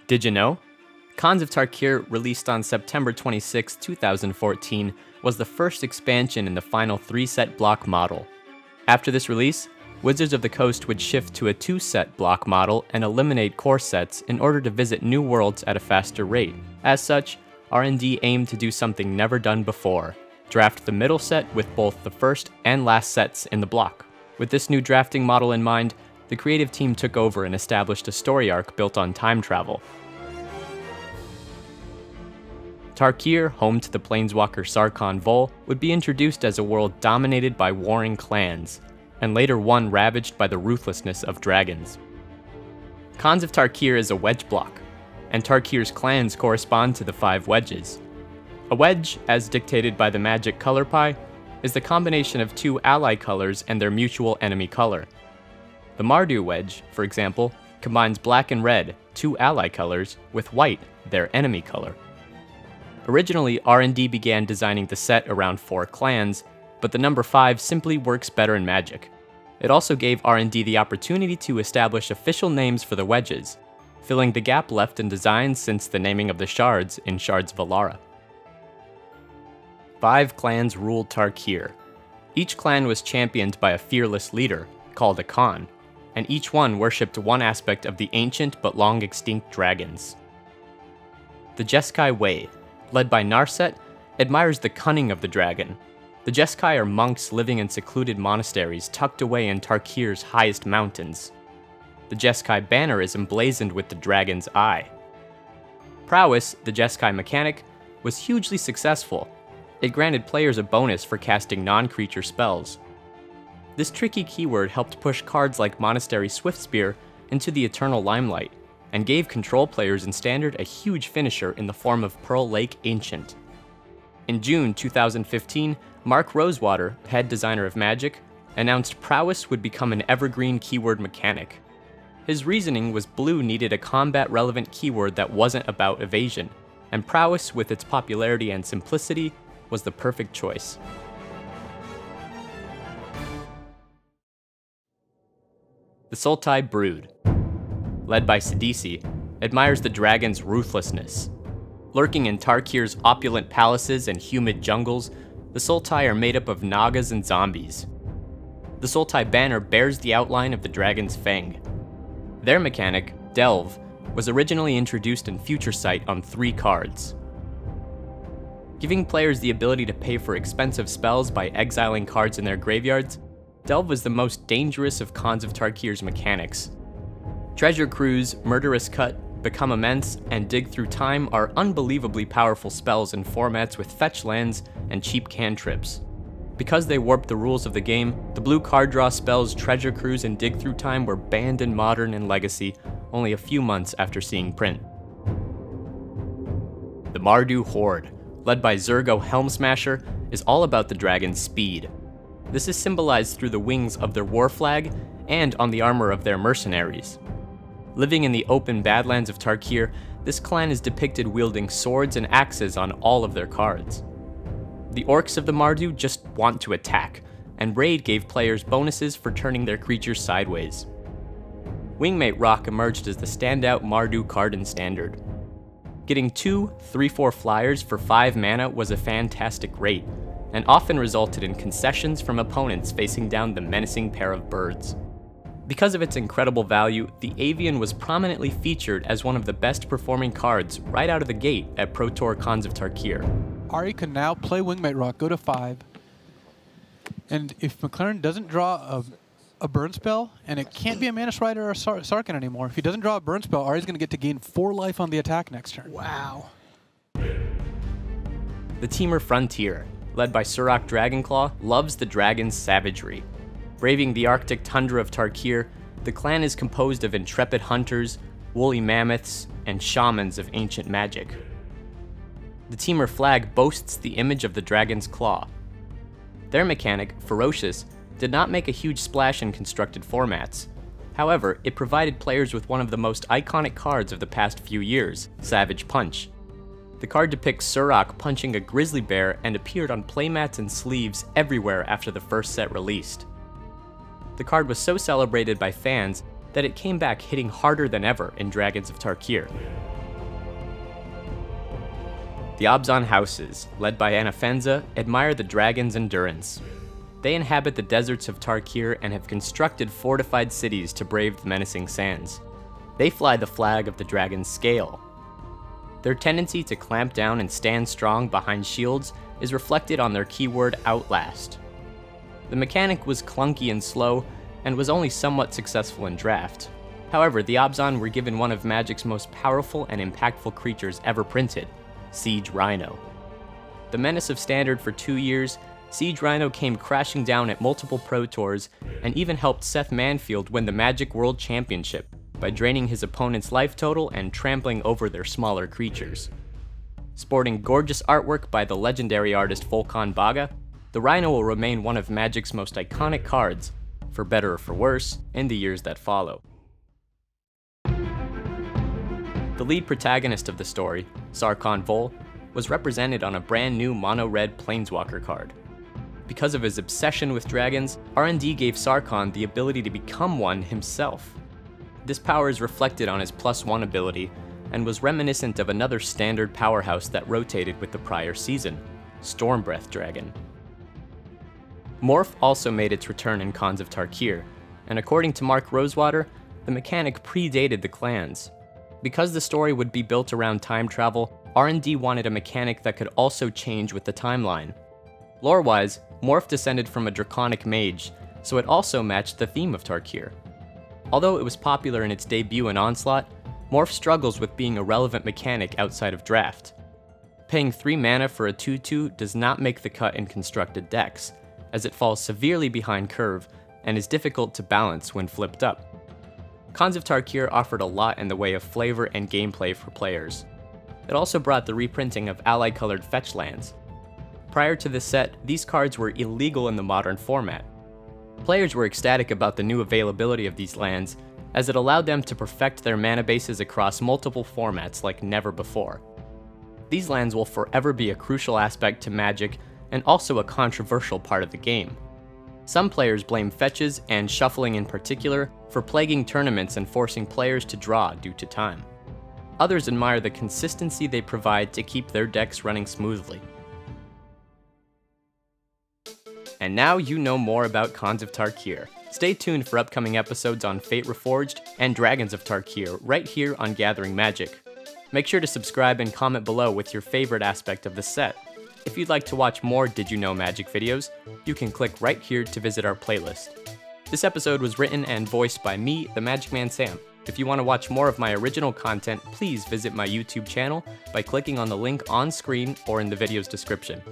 Did you know? Khans of Tarkir, released on September 26, 2014, was the first expansion in the final 3-set block model. After this release, Wizards of the Coast would shift to a 2-set block model and eliminate core sets in order to visit new worlds at a faster rate. As such, R&D aimed to do something never done before: draft the middle set with both the first and last sets in the block. With this new drafting model in mind, the creative team took over and established a story arc built on time travel. Tarkir, home to the planeswalker Sarkhan Vol, would be introduced as a world dominated by warring clans, and later one ravaged by the ruthlessness of dragons. Khans of Tarkir is a wedge block, and Tarkir's clans correspond to the 5 wedges. A wedge, as dictated by the Magic color pie, is the combination of 2 ally colors and their mutual enemy color. The Mardu wedge, for example, combines black and red, 2 ally colors, with white, their enemy color. Originally, R&D began designing the set around 4 clans, but the number 5 simply works better in Magic. It also gave R&D the opportunity to establish official names for the wedges, filling the gap left in design since the naming of the shards in Shards of Alara. 5 clans ruled Tarkir. Each clan was championed by a fearless leader, called a Khan, and each one worshipped one aspect of the ancient but long extinct dragons. The Jeskai Way, led by Narset, admires the cunning of the dragon. The Jeskai are monks living in secluded monasteries tucked away in Tarkir's highest mountains. The Jeskai banner is emblazoned with the dragon's eye. Prowess, the Jeskai mechanic, was hugely successful. It granted players a bonus for casting non-creature spells. This tricky keyword helped push cards like Monastery Swiftspear into the eternal limelight, and gave control players in Standard a huge finisher in the form of Pearl Lake Ancient. In June 2015, Mark Rosewater, head designer of Magic, announced Prowess would become an evergreen keyword mechanic. His reasoning was blue needed a combat-relevant keyword that wasn't about evasion, and Prowess, with its popularity and simplicity, was the perfect choice. The Sultai Brood, led by Sidisi, admires the dragon's ruthlessness. Lurking in Tarkir's opulent palaces and humid jungles, the Sultai are made up of Nagas and zombies. The Sultai banner bears the outline of the dragon's fang. Their mechanic, Delve, was originally introduced in Future Sight on 3 cards. Giving players the ability to pay for expensive spells by exiling cards in their graveyards, Delve was the most dangerous of Khans of Tarkir's mechanics. Treasure Cruise, Murderous Cut, Become Immense, and Dig Through Time are unbelievably powerful spells in formats with fetch lands and cheap cantrips. Because they warped the rules of the game, the blue card draw spells Treasure Cruise and Dig Through Time were banned in Modern and Legacy only a few months after seeing print. The Mardu Horde, led by Zurgo Helmsmasher, is all about the dragon's speed. This is symbolized through the wings of their war flag and on the armor of their mercenaries. Living in the open Badlands of Tarkir, this clan is depicted wielding swords and axes on all of their cards. The orcs of the Mardu just want to attack, and Raid gave players bonuses for turning their creatures sideways. Wingmate Rock emerged as the standout Mardu card in Standard. Getting 2 3/4 flyers for 5 mana was a fantastic rate, and often resulted in concessions from opponents facing down the menacing pair of birds. Because of its incredible value, the Avian was prominently featured as one of the best performing cards right out of the gate at Pro Tour Khans of Tarkir. Ari can now play Wingmate Rock, go to 5, and if McLaren doesn't draw a burn spell, and it can't be a Manus Rider or Sarkhan anymore, if he doesn't draw a burn spell, Ari's going to get to gain 4 life on the attack next turn. Wow. The Teamer Frontier, led by Surrak Dragonclaw, loves the dragon's savagery. Braving the Arctic tundra of Tarkir, the clan is composed of intrepid hunters, woolly mammoths, and shamans of ancient magic. The Teamer flag boasts the image of the dragon's claw. Their mechanic, Ferocious, did not make a huge splash in constructed formats. However, it provided players with one of the most iconic cards of the past few years, Savage Punch. The card depicts Surrak punching a grizzly bear and appeared on playmats and sleeves everywhere after the first set released. The card was so celebrated by fans that it came back hitting harder than ever in Dragons of Tarkir. The Abzan houses, led by Anafenza, admire the dragon's endurance. They inhabit the deserts of Tarkir and have constructed fortified cities to brave the menacing sands. They fly the flag of the dragon's scale. Their tendency to clamp down and stand strong behind shields is reflected on their keyword Outlast. The mechanic was clunky and slow, and was only somewhat successful in draft. However, the Abzan were given one of Magic's most powerful and impactful creatures ever printed, Siege Rhino. The menace of Standard for 2 years, Siege Rhino came crashing down at multiple Pro Tours and even helped Seth Manfield win the Magic World Championship by draining his opponent's life total and trampling over their smaller creatures. Sporting gorgeous artwork by the legendary artist Volkan Baga, the Rhino will remain one of Magic's most iconic cards, for better or for worse, in the years that follow. The lead protagonist of the story, Sarkhan Vol, was represented on a brand new mono-red Planeswalker card. Because of his obsession with dragons, R&D gave Sarkhan the ability to become one himself. This power is reflected on his +1 ability, and was reminiscent of another standard powerhouse that rotated with the prior season, Stormbreath Dragon. Morph also made its return in Khans of Tarkir, and according to Mark Rosewater, the mechanic predated the clans. Because the story would be built around time travel, R&D wanted a mechanic that could also change with the timeline. Lore-wise, Morph descended from a draconic mage, so it also matched the theme of Tarkir. Although it was popular in its debut in Onslaught, Morph struggles with being a relevant mechanic outside of draft. Paying 3 mana for a 2/2 does not make the cut in constructed decks, as it falls severely behind curve and is difficult to balance when flipped up. Khans of Tarkir offered a lot in the way of flavor and gameplay for players. It also brought the reprinting of ally-colored fetch lands. Prior to this set, these cards were illegal in the modern format. Players were ecstatic about the new availability of these lands, as it allowed them to perfect their mana bases across multiple formats like never before. These lands will forever be a crucial aspect to Magic, and also a controversial part of the game. Some players blame fetches, and shuffling in particular, for plaguing tournaments and forcing players to draw due to time. Others admire the consistency they provide to keep their decks running smoothly. And now you know more about Khans of Tarkir. Stay tuned for upcoming episodes on Fate Reforged and Dragons of Tarkir right here on Gathering Magic. Make sure to subscribe and comment below with your favorite aspect of the set. If you'd like to watch more Did You Know Magic videos, you can click right here to visit our playlist. This episode was written and voiced by me, the Magic Man Sam. If you want to watch more of my original content, please visit my YouTube channel by clicking on the link on screen or in the video's description.